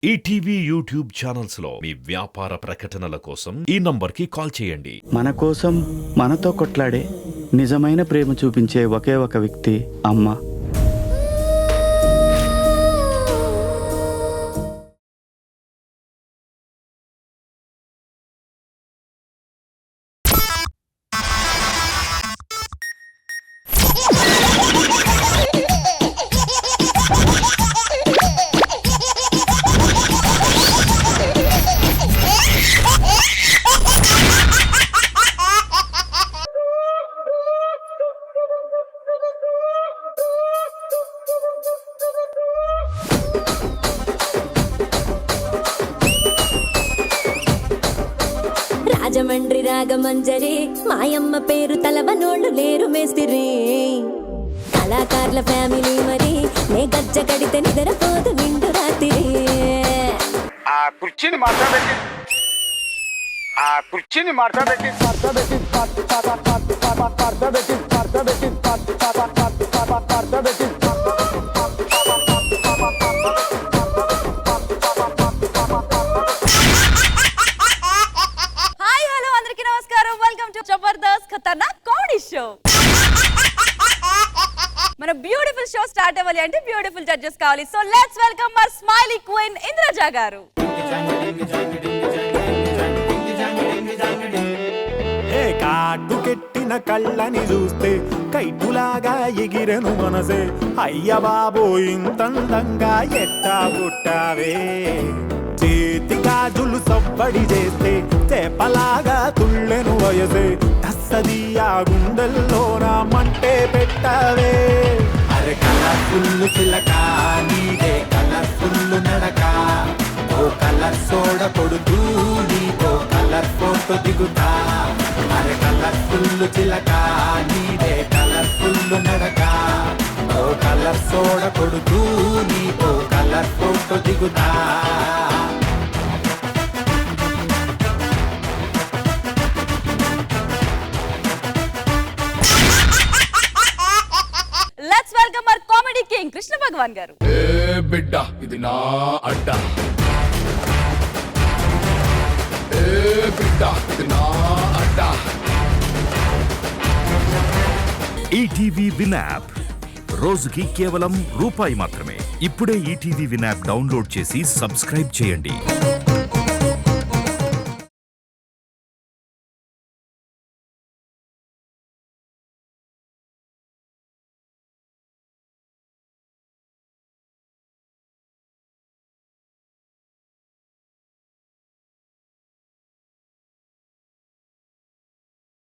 ETV YouTube channels లో మీ వ్యాపార ప్రకటనల కోసం ఈ నంబర్కి కాల్ చేయండి. మన కోసం మనతో కొట్లాడే నిజమైన ప్రేమ చూపించే ఒకే ఒక వ్యక్తి అమ్మ. రాజమండ్రి రాగమంజరి మాయమ్మ పేరు తలవనోళ్ళు లేరు మేస్తిరి. కళాకారుల ఫ్యామిలీ మరి నే గజ్జ కడితే నిద్రపోదు నిండు రాత్రి. ఆ కుర్చీని మార్చబెట్టి మన బ్యూటిఫుల్ షో స్టార్ట్ అవ్వాలి అంటే బ్యూటిఫుల్ జడ్జెస్ కావాలి. So let's welcome hour smiley queen Indraja గారు. కాటుకెట్టిన కళ్ళని చూస్తే కైటులాగా ఎగిరెను మనసే. అయ్య బాబో ఇంతందంగా ఎట్టా పుట్టావే. చేతి గాజులు సవ్వడి చేస్తే చేపలాగా తుళ్ళెను వయసే. తస్సదియా గుండెల్లో నా మంటే పెట్టావే. అరే కలర్ఫుల్ చిలక నీదే కలర్ఫుల్ నడక. ఓ కలర్ సోడ కొడుతూ నీతో కలర్ ఫోటో దిగుతా. అరే కలర్ఫుల్ చిలక నీదే కలర్ఫుల్ నడక. ఓ కలర్ సోడ కొడుతూ నీతో కలర్ ఫోటో దిగుతా. Let's welcome our comedy king Krishna Bhagavan garu. ఏ బిడ్డ ఇది నా అడ్డ. ఏ బిడ్డ ఇది నా అడ్డ. ఈటీవీ విన్ యాప్ రోజుకి కేవలం రూపాయి మాత్రమే. ఇప్పుడే ఈటీవీ విన్ యాప్ డౌన్లోడ్ చేసి సబ్స్క్రైబ్ చేయండి.